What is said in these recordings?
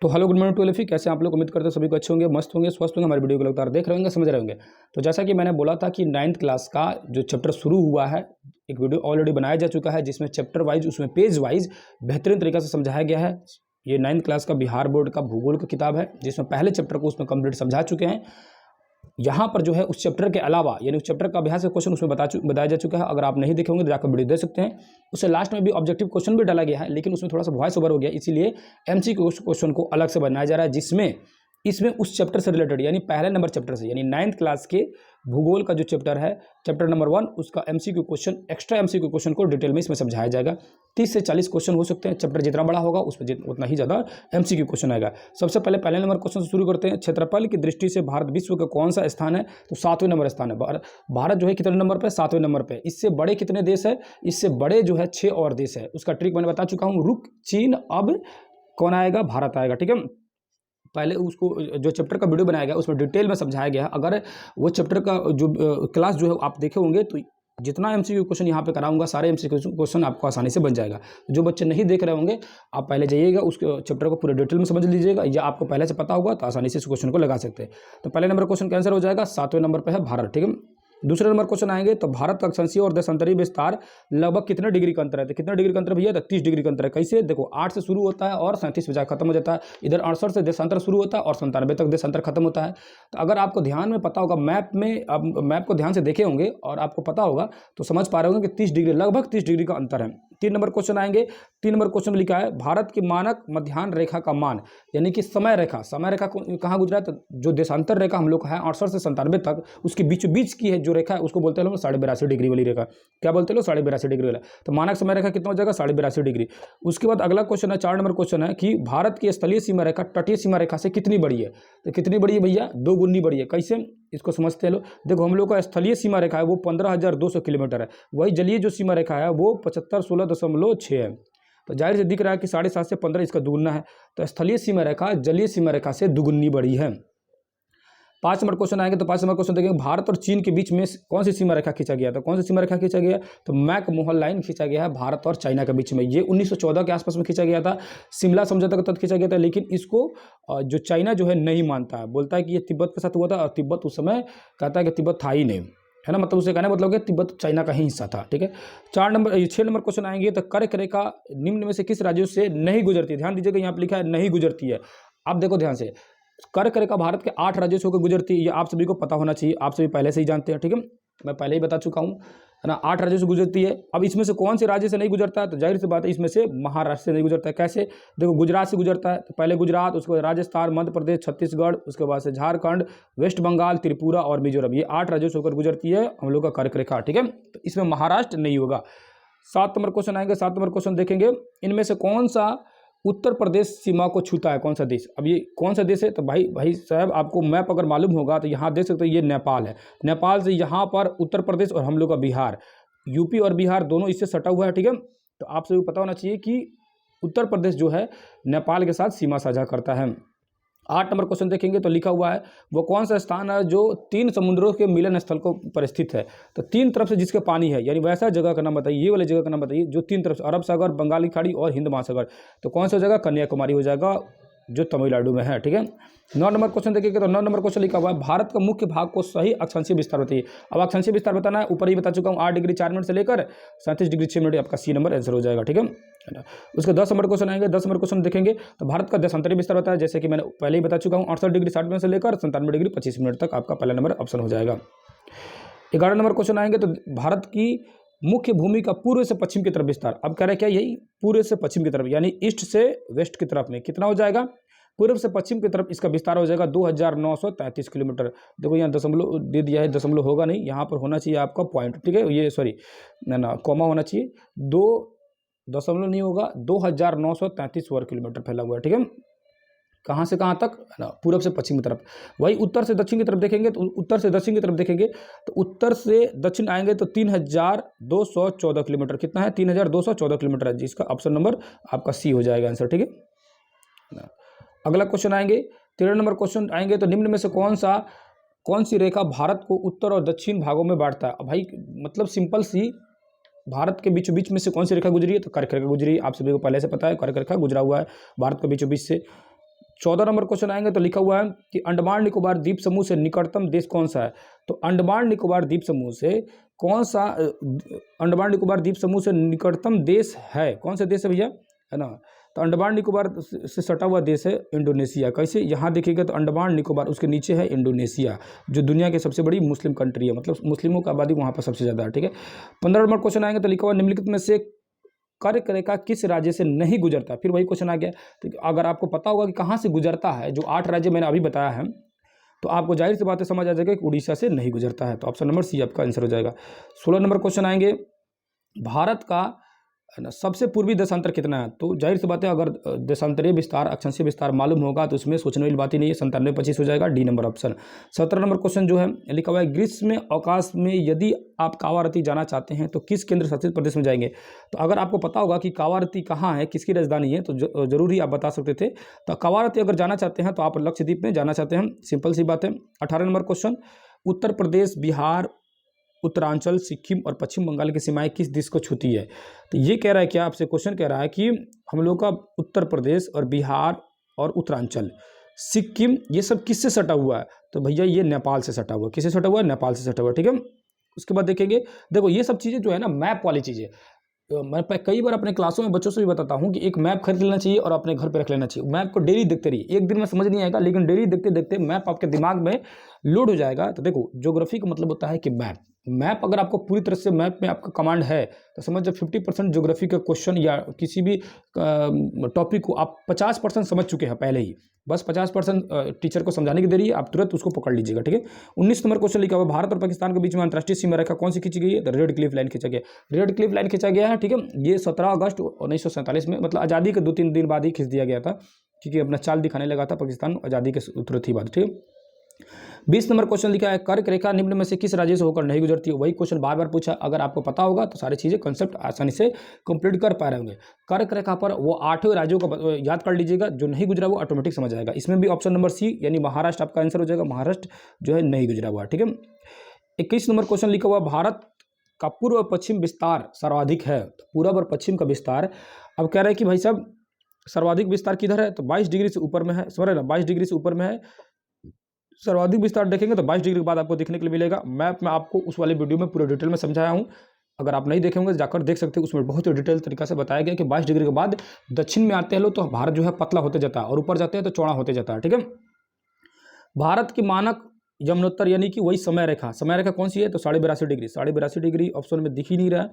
तो hello good morning to एलफी, कैसे आप लोग? उम्मीद करते हैं सभी को अच्छे होंगे, मस्त होंगे, स्वस्थ होंगे, हमारी वीडियो को लगातार देख रहे होंगे, समझ रहे होंगे। तो जैसा कि मैंने बोला था कि 9th क्लास का जो चैप्टर शुरू हुआ है, एक वीडियो ऑलरेडी बनाया जा चुका है जिसमें चैप्टर वाइज, उसमें पेज वाइज बेहतरीन तरीके से समझाया गया है। ये 9th क्लास का बिहार बोर्ड का भूगोल का किताब है जिसमें पहले चैप्टर को उसमें कंप्लीट समझा चुके हैं। यहाँ पर जो है उस चैप्टर के अलावा यानी उस चैप्टर का अभ्यास का क्वेश्चन उसमें बताया जा चुका है। अगर आप नहीं देखे होंगे तो जाकर वीडियो दे सकते हैं। उससे लास्ट में भी ऑब्जेक्टिव क्वेश्चन भी डाला गया है, लेकिन उसमें थोड़ा सा वॉइस ओवर हो गया, इसीलिए एमसीक्यू क्वेश्चन को अलग से बनाया जा रहा है, जिसमें इसमें उस चैप्टर से रिलेटेड यानी पहले नंबर चैप्टर से यानी 9th क्लास के भूगोल का जो चैप्टर है, चैप्टर नंबर 1, उसका MCQ question, extra MCQ question को डिटेल में इसमें समझाया जाएगा। 30 से 40 क्वेश्चन हो सकते हैं। चैप्टर जितना बड़ा होगा उसमें उतना ही ज़्यादा एमसीक्यू क्वेश्चन आएगा। सबसे पहले नंबर क्वेश्चन से शुरू करते हैं। क्षेत्रफल की दृष्टि से भारत विश्व का कौन सा स्थान है? तो 7वें नंबर स्थान है। भारत जो है कितने नंबर पर? 7वें नंबर पर। इससे बड़े कितने देश है? इससे बड़े जो है 6 और देश है। उसका ट्रिक मैंने बता चुका हूँ। रुक, चीन, अब कौन आएगा? भारत आएगा। ठीक है, पहले उसको जो चैप्टर का वीडियो बनाया गया उसमें डिटेल में समझाया गया है। अगर वो चैप्टर का जो क्लास जो है आप देखे होंगे तो जितना एमसीक्यू क्वेश्चन यहाँ पे कराऊंगा सारे एमसीक्यू क्वेश्चन आपको आसानी से बन जाएगा। जो बच्चे नहीं देख रहे होंगे आप पहले जाइएगा, उस चैप्टर को पूरे डिटेल में समझ लीजिएगा, या आपको पहले से पता होगा तो आसानी से इस क्वेश्चन को लगा सकते हैं। तो पहले नंबर क्वेश्चन का आंसर हो जाएगा, 7वें नंबर पर है भारत। ठीक है, दूसरे नंबर क्वेश्चन आएंगे तो भारत का अक्षांशीय और देशांतरीय विस्तार लगभग कितने डिग्री का अंतर है? तो कितने डिग्री का अंतर भैया? तो 30 डिग्री का अंतर है। कैसे? देखो, 8 से शुरू होता है और 37 पे जाकर खत्म हो जाता है। इधर 68 से देशांतर शुरू होता है और 97 तक देशांतर खत्म होता है। तो अगर आपको ध्यान में पता होगा, मैप में अब मैप को ध्यान से देखे होंगे और आपको पता होगा तो समझ पा रहे होंगे कि 30 डिग्री, लगभग 30 डिग्री का अंतर है। 3 नंबर क्वेश्चन आएंगे। 3 नंबर क्वेश्चन में लिखा है भारत की मानक मध्याह्न रेखा का मान, यानी कि समय रेखा कहाँ गुजरा है? तो जो देशांतर रेखा हम लोग है 68 से 97 तक, उसके बीच की है जो रेखा है उसको बोलते हैं 82.5 डिग्री वाली रेखा। क्या बोलते हैं? 82.5 डिग्री वाला। तो मानक समय रेखा कितना हो जाएगा? 82.5 डिग्री। उसके बाद अगला क्वेश्चन है, 4 नंबर क्वेश्चन है कि भारत की स्थलीय सीमा रेखा तटीय सीमा रेखा से कितनी बड़ी है? तो कितनी बड़ी है भैया? 2 गुनी बड़ी है। कैसे? इसको समझते हैं लो। देखो, हम लोग का स्थलीय सीमा रेखा है वो 15,200 किलोमीटर है। वही जलीय जो सीमा रेखा है वो 7516.6 है। तो जाहिर से दिख रहा है कि 7.5 से 15 इसका दुगुना है। तो स्थलीय सीमा रेखा जलीय सीमा रेखा से दुगुनी बड़ी है। 5 नंबर क्वेश्चन आएंगे तो 5 नंबर क्वेश्चन देखेंगे, भारत और चीन के बीच में कौन सी सीमा रेखा खींचा गया था? कौन सी सीमा रेखा खींचा गया? तो मैक मोहन लाइन खींचा गया है भारत और चाइना के बीच में। ये 1914 के आसपास में खींचा गया था। शिमला समझौता के तहत खींचा गया था, लेकिन इसको जो चाइना जो है नहीं मानता है, बोलता है कि ये तिब्बत के साथ हुआ था और तिब्बत उस समय कहता है कि तिब्बत था ही नहीं, है ना। मतलब उसे कहना मतलब कि तिब्बत चाइना का ही हिस्सा था। ठीक है, 6 नंबर क्वेश्चन आएंगे तो कर्क रेखा निम्न में से किस राज्यों से नहीं गुजरती है? ध्यान दीजिएगा, यहाँ पर लिखा है नहीं गुजरती है। आप देखो ध्यान से, कर्क रेखा भारत के 8 राज्यों से होकर गुजरती है। ये आप सभी को पता होना चाहिए, आप सभी पहले से ही जानते हैं। ठीक है, मैं पहले ही बता चुका हूँ, है ना। 8 राज्यों से गुजरती है। अब इसमें से कौन से राज्य से नहीं गुजरता है? तो जाहिर सी बात है इसमें से महाराष्ट्र से नहीं गुजरता है। कैसे? देखो, गुजरात से गुजरता है। तो पहले गुजरात, उसके बाद राजस्थान, मध्य प्रदेश, छत्तीसगढ़, उसके बाद से झारखंड, वेस्ट बंगाल, त्रिपुरा और मिजोरम। ये 8 राज्यों से होकर गुजरती है हम लोग का कर्क रेखा। ठीक है, तो इसमें महाराष्ट्र नहीं होगा। 7 नंबर क्वेश्चन आएंगे। 7 नंबर क्वेश्चन देखेंगे, इनमें से कौन सा उत्तर प्रदेश सीमा को छूता है? कौन सा देश? अब ये कौन सा देश है? तो भाई साहब, आपको मैप अगर मालूम होगा तो यहाँ देख सकते हो, ये नेपाल है। नेपाल से यहाँ पर उत्तर प्रदेश और हम लोग का बिहार, यूपी और बिहार दोनों इससे सटा हुआ है। ठीक है, तो आप सभी को पता होना चाहिए कि उत्तर प्रदेश जो है नेपाल के साथ सीमा साझा करता है। 8 नंबर क्वेश्चन देखेंगे तो लिखा हुआ है वो कौन सा स्थान है जो 3 समुद्रों के मिलन स्थल को पर स्थित है? तो 3 तरफ से जिसके पानी है, यानी वैसा जगह का नाम बताइए, ये वाले जगह का नाम बताइए जो 3 तरफ से, अरब सागर, बंगाल की खाड़ी और हिंद महासागर। तो कौन सा जगह? कन्याकुमारी हो जाएगा, जो तमिलनाडु में है। ठीक है, 9 नंबर क्वेश्चन देखिएगा तो 9 नंबर क्वेश्चन लिखा हुआ है भारत का मुख्य भाग को सही अक्षांशीय विस्तार बताइए। अब अक्षांशीय विस्तार बताना है, ऊपर ही बता चुका हूँ, 8 डिग्री 4 मिनट से लेकर 37 डिग्री 6 मिनट, आपका सी नंबर आंसर हो जाएगा। ठीक है, उसके 10 नंबर क्वेश्चन आएंगे। 10 नंबर क्वेश्चन देखेंगे तो भारत का देशांतरीय विस्तार बताया, जैसे कि मैंने पहले ही बता चुका हूँ, 68 डिग्री 60 मिनट से लेकर 97 डिग्री 25 मिनट तक आपका पहला नंबर ऑप्शन हो जाएगा। 11 नंबर क्वेश्चन आएंगे तो भारत की मुख्य भूमि का पूर्व से पश्चिम की तरफ विस्तार। अब कह रहे क्या? यही पूर्व से पश्चिम की तरफ, यानी ईस्ट से वेस्ट की तरफ में कितना हो जाएगा? पूर्व से पश्चिम की तरफ इसका विस्तार हो जाएगा 2933 किलोमीटर। देखो यहाँ दशमलव दे दिया है, दशमलव होगा नहीं, यहाँ पर होना चाहिए आपका पॉइंट। ठीक है, ये सॉरी ना कॉमा होना चाहिए, 2 दशमलव नहीं होगा, 2933 वर्ग किलोमीटर फैला हुआ है। ठीक है, कहाँ से कहाँ तक? ना पूर्व से पश्चिम की तरफ। वही उत्तर से दक्षिण की तरफ देखेंगे तो उत्तर से दक्षिण की तरफ देखेंगे तो उत्तर से दक्षिण आएंगे तो 3214 किलोमीटर। कितना है? 3214 किलोमीटर है, जिसका ऑप्शन नंबर आपका सी हो जाएगा आंसर। ठीक है, अगला क्वेश्चन आएंगे, 13 नंबर क्वेश्चन आएंगे तो निम्न में से कौन सी रेखा भारत को उत्तर और दक्षिण भागों में बांटता है? अब भाई मतलब सिंपल सी, भारत के बीचों बीच में से कौन सी रेखा गुजरी है? तो कर्क रेखा गुजरी है। आप सभी को पहले से पता है कर्क रेखा गुजरा हुआ है भारत के बीचों बीच से। 14 नंबर क्वेश्चन आएंगे तो लिखा हुआ है कि अंडमान निकोबार द्वीप समूह से निकटतम देश कौन सा है। तो अंडमान निकोबार द्वीप समूह से कौन सा अंडमान निकोबार द्वीप समूह से निकटतम देश है, कौन सा देश है भैया, है ना। तो अंडमान निकोबार से सटा हुआ देश है इंडोनेशिया। कैसे, यहाँ देखिएगा तो अंडमान निकोबार, उसके नीचे है इंडोनेशिया, जो दुनिया की सबसे बड़ी मुस्लिम कंट्री है, मतलब मुस्लिमों की आबादी वहाँ पर सबसे ज़्यादा है, ठीक है। 15 नंबर क्वेश्चन आएंगे तो लिखा हुआ निम्नलिखित में से कर्क रेखा किस राज्य से नहीं गुजरता। फिर वही क्वेश्चन आ गया। तो अगर आपको पता होगा कि कहाँ से गुजरता है, जो 8 राज्य मैंने अभी बताया है, तो आपको जाहिर सी बातें समझ आ जाएगा कि उड़ीसा से नहीं गुजरता है। तो ऑप्शन नंबर सी आपका आंसर हो जाएगा। 16 नंबर क्वेश्चन आएंगे, भारत का है ना सबसे पूर्वी देशांतर कितना है। तो जाहिर सी बात है, अगर देशांतरीय विस्तार, अक्षांशीय विस्तार मालूम होगा तो उसमें सोचने वाली बात ही नहीं है, 97-25 हो जाएगा, D number option. 17 number question जो है लिखा हुआ है, ग्रीष्म अवकाश में यदि आप कावारती जाना चाहते हैं तो किस केंद्र शासित प्रदेश में जाएंगे। तो अगर आपको पता होगा कि कावारती कहाँ है, किसकी राजधानी है, तो जरूर ही आप बता सकते थे। तो कावारती अगर जाना चाहते हैं तो आप लक्षद्वीप में जाना चाहते हैं, सिंपल सी बात है। 18 नंबर क्वेश्चन, उत्तर प्रदेश, बिहार, उत्तरांचल, सिक्किम और पश्चिम बंगाल की सीमाएं किस देश को छूती है। तो ये कह रहा है क्या, आपसे क्वेश्चन कह रहा है कि हम लोग का उत्तर प्रदेश और बिहार और उत्तरांचल, सिक्किम, ये सब किससे सटा हुआ है। तो भैया ये नेपाल से सटा हुआ है। किससे सटा हुआ है, नेपाल से सटा हुआ है, ठीक है। उसके बाद देखेंगे, देखो ये सब चीज़ें जो है ना मैप वाली चीज़ें, तो मैं कई बार अपने क्लासों में बच्चों से भी बताता हूँ कि एक मैप खरीद लेना चाहिए और अपने घर पे रख लेना चाहिए। मैप को डेली देखते रहिए, एक दिन में समझ नहीं आएगा, लेकिन डेली देखते देखते मैप आपके दिमाग में लोड हो जाएगा। तो देखो ज्योग्राफी का मतलब होता है कि मैप अगर आपको पूरी तरह से मैप में आपका कमांड है तो समझ जब 50% ज्योग्राफी का क्वेश्चन या किसी भी टॉपिक को आप 50% समझ चुके हैं पहले ही, बस 50% टीचर को समझाने की देरी है, आप तुरंत उसको पकड़ लीजिएगा, ठीक है। 19 नंबर क्वेश्चन लिखा हुआ, भारत और पाकिस्तान के बीच में अंतर्राष्ट्रीय सीमा रेखा कौन सी खींची गई है। तो रेड क्लिफ लाइन खींचा गया, रेड क्लिफ लाइन खींचा गया है, ठीक है। ये 17 अगस्त 1947 में, मतलब आज़ादी के 2-3 दिन बाद ही खींच दिया गया था, क्योंकि अपना चाल दिखाने लगा था पाकिस्तान आज़ादी के तुरंत ही बाद, ठीक है। 20 नंबर क्वेश्चन लिखा है, कर्क रेखा निम्न में से किस राज्य से होकर नहीं गुजरती है। वही क्वेश्चन बार बार पूछा, अगर आपको पता होगा तो सारी चीज़ें कंसेप्ट आसानी से कंप्लीट कर पा रहे होंगे। कर्क रेखा पर वो 8 राज्यों को याद कर लीजिएगा, जो नहीं गुजरा वो ऑटोमेटिक समझ आएगा। इसमें भी ऑप्शन नंबर सी यानी महाराष्ट्र आपका आंसर हो जाएगा, महाराष्ट्र जो है नहीं गुजरा हुआ, ठीक है। 21 नंबर क्वेश्चन लिखा हुआ, भारत का पूर्व और पश्चिम विस्तार सर्वाधिक है। पूर्व और पश्चिम का विस्तार, अब कह रहे हैं कि भाई साहब सर्वाधिक विस्तार किधर है, तो 22 डिग्री से ऊपर में है, समझ रहे ना, 22 डिग्री से ऊपर में है। सर्वाधिक विस्तार देखेंगे तो 22 डिग्री के बाद आपको देखने के लिए मिलेगा। मैप में आपको उस वाले वीडियो में पूरे डिटेल में समझाया हूँ, अगर आप नहीं देखे होंगे जाकर देख सकते हैं, उसमें बहुत ही डिटेल तरीका से बताया गया कि 22 डिग्री के बाद दक्षिण में आते हैं लोग तो भारत जो है पतला होते जाता है, और ऊपर जाते हैं तो चौड़ा होते जाता है, ठीक है। भारत की मानक यमुनोत्तर यानी कि वही समय रेखा कौन सी है, तो 82.5 डिग्री। 82.5 डिग्री ऑप्शन में दिख ही नहीं रहा है,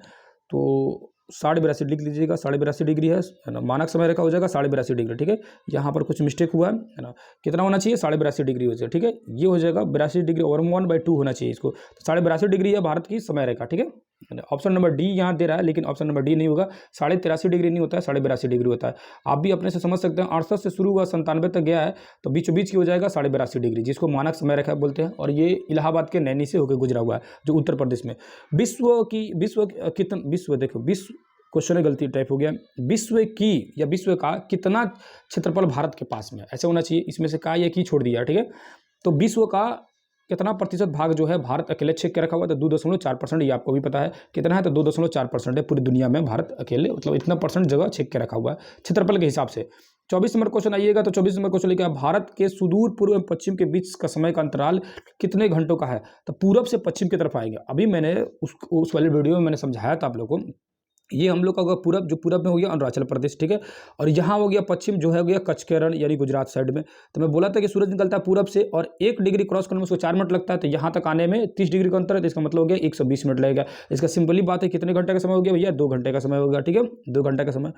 तो 82.5 लिख लीजिएगा, 82.5 डिग्री है ना, मानक समय रेखा हो जाएगा 82.5 डिग्री, ठीक है। यहाँ पर कुछ मिस्टेक हुआ है ना, कितना होना चाहिए, 82.5 डिग्री हो जाएगा, ठीक है। ये हो जाएगा 82 डिग्री और 1/2 होना चाहिए इसको, तो 82.5 डिग्री है भारत की समय रेखा, ठीक है। ऑप्शन नंबर डी यहाँ दे रहा है, लेकिन ऑप्शन नंबर डी नहीं होगा, 83.5 डिग्री नहीं होता है, 82.5 डिग्री होता है। आप भी अपने से समझ सकते हैं, 68 से शुरू हुआ 97 तक गया है, तो बीचों बीच की हो जाएगा 82.5 डिग्री, जिसको मानक समय रेखा बोलते हैं। और ये इलाहाबाद के नैनी से होकर गुजरा हुआ है, जो उत्तर प्रदेश में। विश्व देखो, विश्व क्वेश्चन में गलती टाइप हो गया, विश्व का कितना क्षेत्रफल भारत के पास में, ऐसे होना चाहिए, इसमें से का या की छोड़ दिया, ठीक है। तो विश्व का कितना प्रतिशत भाग जो है भारत अकेले छेक के रखा हुआ है, तो 2.4%, ये आपको भी पता है कितना है, तो 2.4% है पूरी दुनिया में भारत अकेले, मतलब इतना परसेंट जगह छेक के रखा हुआ है क्षेत्रफल के हिसाब से। 24 नंबर क्वेश्चन आइएगा, तो 24 नंबर क्वेश्चन लिखा है, भारत के सुदूर पूर्व एवं पश्चिम के बीच का समय का अंतराल कितने घंटों का है। तो पूरब से पश्चिम की तरफ आएंगे, अभी मैंने उस वाले वीडियो में मैंने समझाया था आप लोगों को, ये हम लोग का होगा पूरब, जो पूरब में हो गया अरुणाचल प्रदेश, ठीक है। और यहाँ हो गया पश्चिम, जो है हो गया कच्छ के रण यानी गुजरात साइड में। तो मैं बोला था कि सूरज निकलता है पूरब से और 1 डिग्री क्रॉस करने में उसको 4 मिनट लगता है, तो यहाँ तक आने में 30 डिग्री का अंतर है, तो इसका मतलब हो गया 120 मिनट लगेगा। इसका सिंपली बात है, कितने घंटे का समय हो गया भैया, 2 घंटे का समय होगा, ठीक है, 2 घंटे का समय,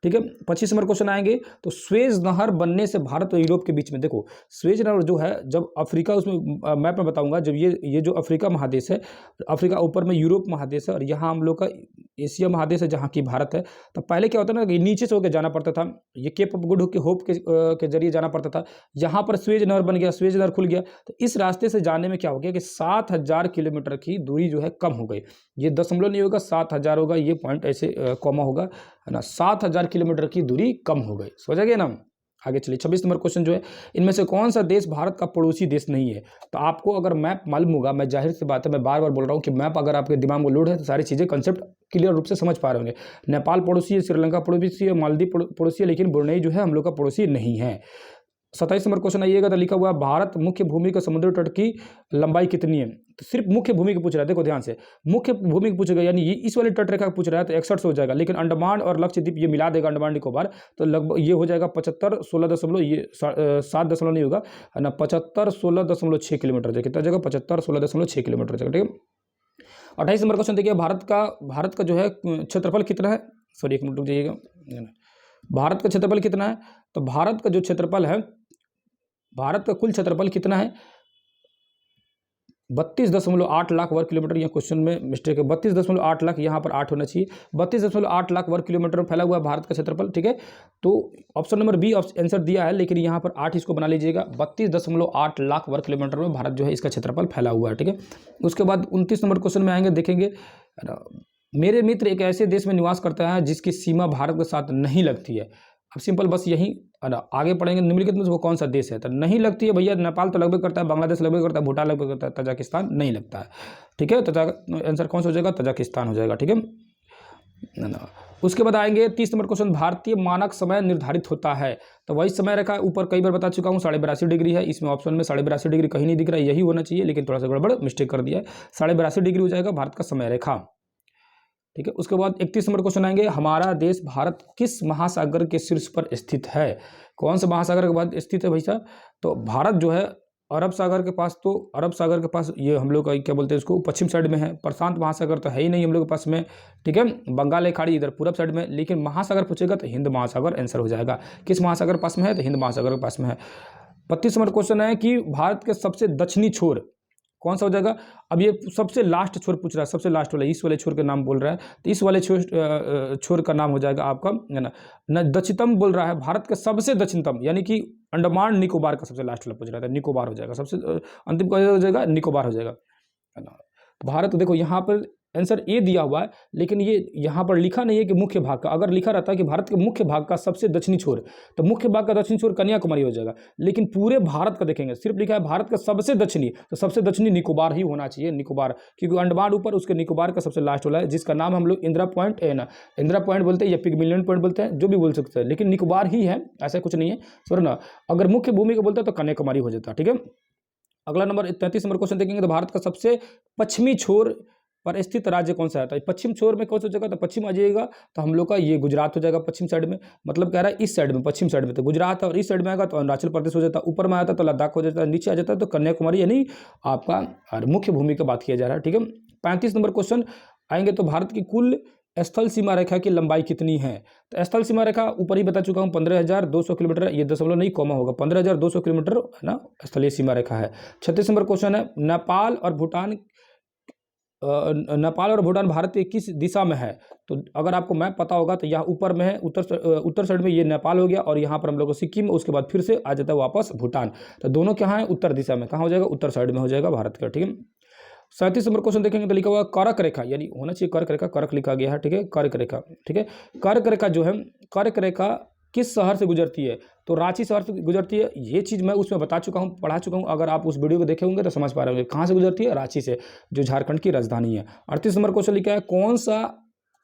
ठीक है। 25 नंबर क्वेश्चन आएंगे, तो स्वेज नहर बनने से भारत और यूरोप के बीच में, देखो स्वेज नहर जो है, जब अफ्रीका, उसमें मैप में बताऊंगा, जब ये जो अफ्रीका महादेश है, अफ्रीका ऊपर में यूरोप महादेश है, और यहाँ हम लोग का एशिया महादेश है जहाँ की भारत है। तो पहले क्या होता है ना, नीचे से होकर जाना पड़ता था, ये केप ऑफ गुड होप के जरिए जाना पड़ता था। यहाँ पर स्वेज नहर बन गया, स्वेज नहर खुल गया, तो इस रास्ते से जाने में क्या हो गया कि 7000 किलोमीटर की दूरी जो है कम हो गई। ये दशमलव नहीं होगा, 7000 होगा, ये पॉइंट ऐसे कॉमा होगा, है ना, 7000 किलोमीटर की दूरी कम हो गई, समझ गए ना। आगे चलिए, 26 नंबर क्वेश्चन जो है, इनमें से कौन सा देश भारत का पड़ोसी देश नहीं है। तो आपको अगर मैप मालूम होगा, मैं जाहिर सी बात है, मैं बार बार बोल रहा हूँ कि मैप अगर आपके दिमाग में लोड है तो सारी चीज़ें कंसेप्ट क्लियर रूप से समझ पा रहे होंगे। नेपाल पड़ोसी है, श्रीलंका पड़ोसी है, मालदीव पड़ोसी है, लेकिन ब्रुनेई जो है हम लोग का पड़ोसी नहीं है। 27 नंबर क्वेश्चन आइएगा तो लिखा हुआ है भारत मुख्य भूमि के समुद्री तट की लंबाई कितनी है। तो सिर्फ मुख्य भूमि की पूछ रहा है, देखो ध्यान से, मुख्य भूमि की पूछेगा, यानी ये इस वाली तट रेखा का पूछ रहा है तो 61 से हो जाएगा, लेकिन अंडमान और लक्षद्वीप ये मिला देगा, अंडमान निकोबार, तो लगभग ये हो जाएगा 75 16 दशमलव, ये 7 दशमलव नहीं होगा है ना, 75 16.6 किलोमीटर जाएगा, कितना जगह 75 16.6 किलोमीटर जाएगा, ठीक है। 28 नंबर क्वेश्चन देखिए, भारत का जो है क्षेत्रफल कितना है, सॉरी एक मिनट रुक जाइएगा, भारत का क्षेत्रफल कितना है। तो भारत का जो क्षेत्रफल है, भारत का कुल क्षेत्रफल कितना है, 32.8 लाख वर्ग किलोमीटर। यह क्वेश्चन में मिस्टेक है, 32.8 लाख, यहाँ पर 8 होना चाहिए, 32.8 लाख वर्ग किलोमीटर फैला हुआ है भारत का क्षेत्रफल, ठीक है। तो ऑप्शन नंबर बी आंसर दिया है, लेकिन यहाँ पर 8 इसको बना लीजिएगा, 32.8 लाख वर्ग किलोमीटर में भारत जो है इसका क्षेत्रफल फैला हुआ है, ठीक है। उसके बाद 29 नंबर क्वेश्चन में आएंगे, देखेंगे, मेरे मित्र एक ऐसे देश में निवास करते हैं जिसकी सीमा भारत के साथ नहीं लगती है। अब सिंपल बस यही आगे पढ़ेंगे, निम्नलिखित में से वो कौन सा देश है, तो नहीं लगती है भैया, नेपाल तो लगभग करता है, बांग्लादेश लगभग करता है, भूटान लगभग करता है, तजाकिस्तान नहीं लगता है, ठीक है। आंसर कौन सा हो जाएगा, तजाकिस्तान हो जाएगा, ठीक है ना। उसके बाद आएंगे 30 नंबर क्वेश्चन, भारतीय मानक समय निर्धारित होता है। तो वही समय रेखा ऊपर कई बार बता चुका हूँ, 82.5 डिग्री है, इसमें ऑप्शन में 82.5 डिग्री कहीं नहीं दिख रहा है, यही होना चाहिए, लेकिन थोड़ा सा गड़बड़ मिस्टेक कर दिया है, 82.5 डिग्री हो जाएगा भारत का समय रेखा, ठीक है। उसके बाद 31 नंबर क्वेश्चन आएंगे, हमारा देश भारत किस महासागर के शीर्ष पर स्थित है। कौन सा महासागर के बाद स्थित है भाई साहब, तो भारत जो है अरब सागर के पास, तो अरब सागर के पास ये हम लोग का क्या बोलते हैं इसको, पश्चिम साइड में है, प्रशांत महासागर तो है ही नहीं हम लोग के पास में, ठीक है। बंगाल खाड़ी इधर पूरब साइड में, लेकिन महासागर पूछेगा तो हिंद महासागर आंसर हो जाएगा। किस महासागर पास में है, तो हिंद महासागर के पास में है। 32 नंबर क्वेश्चन है कि भारत के सबसे दक्षिणी छोर कौन सा हो जाएगा। अब ये सबसे लास्ट छोर पूछ रहा है, सबसे लास्ट वाला, इस वाले छोर के नाम बोल रहा है, तो इस वाले छोर का नाम हो जाएगा आपका है ना, दक्षिणतम बोल रहा है, भारत के सबसे दक्षिणतम, यानी कि अंडमान निकोबार का सबसे लास्ट वाला पूछ रहा था, निकोबार हो जाएगा, सबसे अंतिम का हो जाएगा निकोबार हो जाएगा, है ना। भारत देखो यहाँ पर आंसर ए दिया हुआ है, लेकिन ये यहाँ पर लिखा नहीं है कि मुख्य भाग का, अगर लिखा रहता है कि भारत के मुख्य भाग का सबसे दक्षिणी छोर, तो मुख्य भाग का दक्षिणी छोर कन्याकुमारी हो जाएगा, लेकिन पूरे भारत का देखेंगे सिर्फ लिखा है भारत का सबसे दक्षिणी, तो सबसे दक्षिणी निकोबार ही होना चाहिए, निकोबार, क्योंकि अंडमान ऊपर, उसके निकोबार का सबसे लास्ट वाला है, जिसका नाम हम लोग इंदिरा पॉइंट है ना, इंदिरा पॉइंट बोलते हैं या पिगमिलियन पॉइंट बोलते हैं, जो भी बोल सकते हैं, लेकिन निकोबार ही है, ऐसा कुछ नहीं है, सर ना। अगर मुख्य भूमि को बोलते हैं तो कन्याकुमारी हो जाता है, ठीक है। अगला नंबर 33 नंबर क्वेश्चन देखेंगे, तो भारत का सबसे पश्चिमी छोर पर स्थित राज्य कौन सा है। तो पश्चिम छोर में कौन सा जगह, तो पश्चिम आ जाएगा, तो हम लोग का ये गुजरात हो जाएगा, पश्चिम साइड में, मतलब कह रहा है इस साइड में, पश्चिम साइड में, तो गुजरात है, और इस साइड में आएगा तो अरुणाचल प्रदेश हो जाता है, ऊपर में आता तो लद्दाख हो जाता है, नीचे आ जाता है तो कन्याकुमारी, यानी आपका मुख्य भूमि का बात किया जा रहा है, ठीक है। 35 नंबर क्वेश्चन आएंगे, तो भारत की कुल स्थल सीमा रेखा की लंबाई कितनी है। तो स्थल सीमा रेखा ऊपर ही बता चुका हूँ, 15,200 किलोमीटर, ये दशमलव नहीं कॉमा होगा, 15,200 किलोमीटर है ना स्थलीय सीमा रेखा है। 36 नंबर क्वेश्चन है, नेपाल और भूटान भारत के किस दिशा में है। तो अगर आपको मैप पता होगा तो यहाँ ऊपर में है, उत्तर साइड में ये नेपाल हो गया, और यहाँ पर हम लोग को सिक्किम, उसके बाद फिर से आ जाता है वापस भूटान, तो दोनों कहाँ है, उत्तर दिशा में, कहाँ हो जाएगा, उत्तर साइड में हो जाएगा भारत का, ठीक है। 37 नंबर क्वेश्चन देखेंगे तो लिखा हुआ कर्क रेखा, यानी होना चाहिए कर्क रेखा, कर्क लिखा गया है, ठीक है, कर्क रेखा, ठीक है। कर्क रेखा जो है, कर्क रेखा किस शहर से गुजरती है, तो रांची शहर से गुजरती है, ये चीज़ मैं उसमें बता चुका हूँ, पढ़ा चुका हूँ, अगर आप उस वीडियो को देखे होंगे तो समझ पा रहे होंगे कहाँ से गुजरती है, रांची से, जो झारखंड की राजधानी है। 38 नंबर क्वेश्चन लिखा है,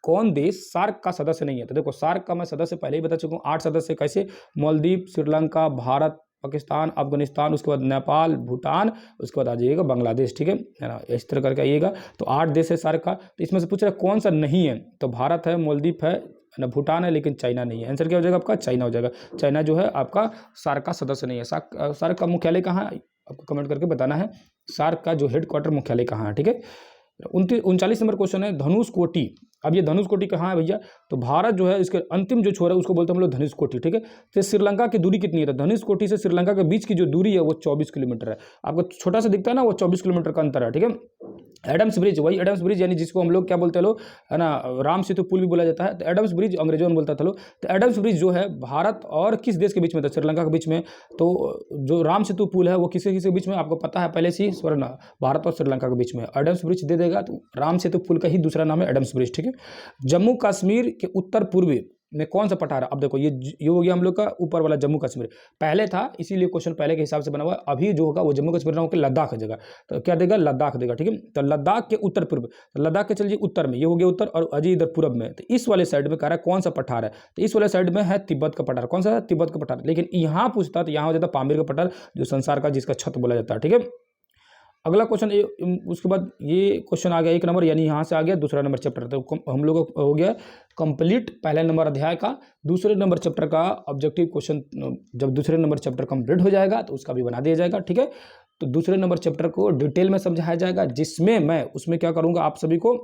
कौन देश सार्क का सदस्य नहीं है। तो देखो सार्क का मैं सदस्य पहले ही बता चुका हूँ, 8 सदस्य कैसे, मालदीव, श्रीलंका, भारत, पाकिस्तान, अफगानिस्तान, उसके बाद नेपाल, भूटान, उसके बाद आ जाइएगा बांग्लादेश, ठीक है ना, इस तरह करके आइएगा। तो 8 देश है सार्क का, तो इसमें से पूछ रहा है कौन सा नहीं है, तो भारत है, मालदीव है ना, भूटान है, लेकिन चाइना नहीं है। आंसर क्या हो जाएगा आपका, चाइना हो जाएगा। चाइना जो है आपका सार्क का सदस्य नहीं है। सार्क का मुख्यालय कहाँ है, आपको कमेंट करके बताना है, सार्क का जो हेडक्वार्टर मुख्यालय कहाँ है, ठीक है। 39 नंबर क्वेश्चन है, धनुष कोटि। अब ये धनुष कोटि कहाँ है भैया, तो भारत जो है इसके अंतिम जो छोर है उसको बोलते हैं हम लोग धनुष कोटि, ठीक है। तो श्रीलंका की दूरी कितनी है, तो धनुष कोटि से श्रीलंका के बीच की जो दूरी है वो 24 किलोमीटर है। आपको छोटा सा दिखता है ना, वो 24 किलोमीटर का अंतर है, ठीक है। एडम्स ब्रिज, वही एडम्स ब्रिज, यानी जिसको हम लोग क्या बोलते हैं लोग, है ना, राम सेतु पुल भी बोला जाता है, तो एडम्स ब्रिज अंग्रेजों में बोलता था लोग। तो एडम्स ब्रिज जो है भारत और किस देश के बीच में था, श्रीलंका के बीच में। तो जो राम सेतु पुल है वो किसी के बीच में, आपको पता है पहले से ही, स्वर्ण भारत और श्रीलंका के बीच में एडम्स ब्रिज दे देगा, तो राम सेतु पुल का ही दूसरा नाम है एडम्स ब्रिज, ठीक है। जम्मू कश्मीर के उत्तर पूर्वी में कौन सा पठार है। अब देखो ये हो गया हम लोग का ऊपर वाला जम्मू कश्मीर, पहले था इसीलिए क्वेश्चन पहले के हिसाब से बना हुआ है। अभी जो होगा वो जम्मू कश्मीर ना होकर लद्दाख हो जाएगा, तो क्या देगा, लद्दाख देगा, ठीक है। तो लद्दाख के उत्तर पूर्व, तो लद्दाख के चलिए उत्तर में, ये हो गया उत्तर, और अजय इधर पूर्व में, तो इस वाले साइड में कह रहा है कौन सा पठार है, तो इस वाले साइड में है तिब्बत का पठार। कौन सा है, तिब्बत का पठार। लेकिन यहाँ पूछता तो यहाँ हो जाता पामीर का पठार, जो संसार का जिसका छत बोला जाता है, ठीक है। अगला क्वेश्चन, उसके बाद ये क्वेश्चन आ गया 1 नंबर, यानी यहाँ से आ गया दूसरा नंबर चैप्टर। तो हम लोग हो गया कंप्लीट पहले नंबर अध्याय का दूसरे नंबर चैप्टर का ऑब्जेक्टिव क्वेश्चन। जब दूसरे नंबर चैप्टर कंप्लीट हो जाएगा तो उसका भी बना दिया जाएगा, ठीक है। तो दूसरे नंबर चैप्टर को डिटेल में समझाया जाएगा, जिसमें मैं उसमें क्या करूँगा, आप सभी को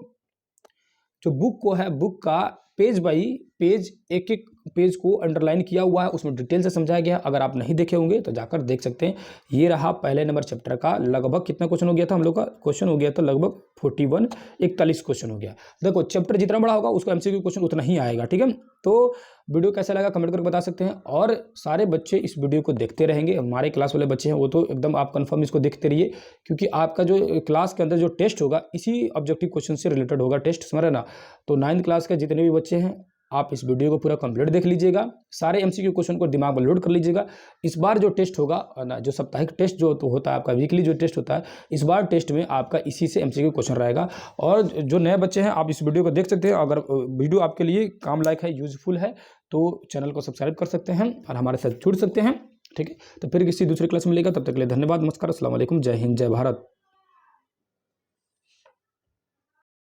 जो बुक को है, बुक का पेज बाई पेज, एक एक पेज को अंडरलाइन किया हुआ है, उसमें डिटेल से समझाया गया है। अगर आप नहीं देखे होंगे तो जाकर देख सकते हैं। ये रहा पहले नंबर चैप्टर का, लगभग कितना क्वेश्चन हो गया था हम लोग का, क्वेश्चन हो गया था लगभग 41 क्वेश्चन हो गया। देखो चैप्टर जितना बड़ा होगा उसका एमसीक्यू क्वेश्चन उतना ही आएगा, ठीक है। तो वीडियो कैसा लगा कमेंट करके बता सकते हैं, और सारे बच्चे इस वीडियो को देखते रहेंगे। हमारे क्लास वाले बच्चे हैं वो तो एकदम आप कंफर्म इसको देखते रहिए, क्योंकि आपका जो क्लास के अंदर जो टेस्ट होगा इसी ऑब्जेक्टिव क्वेश्चन से रिलेटेड होगा टेस्ट, समझ रहे ना। तो 9th क्लास के जितने भी बच्चे हैं आप इस वीडियो को पूरा कंप्लीट देख लीजिएगा, सारे एमसीक्यू क्वेश्चन को दिमाग में लोड कर लीजिएगा। इस बार जो टेस्ट होगा ना, जो साप्ताहिक टेस्ट जो तो होता है आपका, वीकली जो टेस्ट होता है, इस बार टेस्ट में आपका इसी से एमसीक्यू क्वेश्चन रहेगा। और जो नए बच्चे हैं आप इस वीडियो को देख सकते हैं। अगर वीडियो आपके लिए काम लायक है, यूजफुल है, तो चैनल को सब्सक्राइब कर सकते हैं और हमारे साथ जुड़ सकते हैं, ठीक है। तो फिर किसी दूसरी क्लास में मिलेगा, तब तक के लिए धन्यवाद, नमस्कार, अस्सलाम वालेकुम, जय हिंद, जय भारत।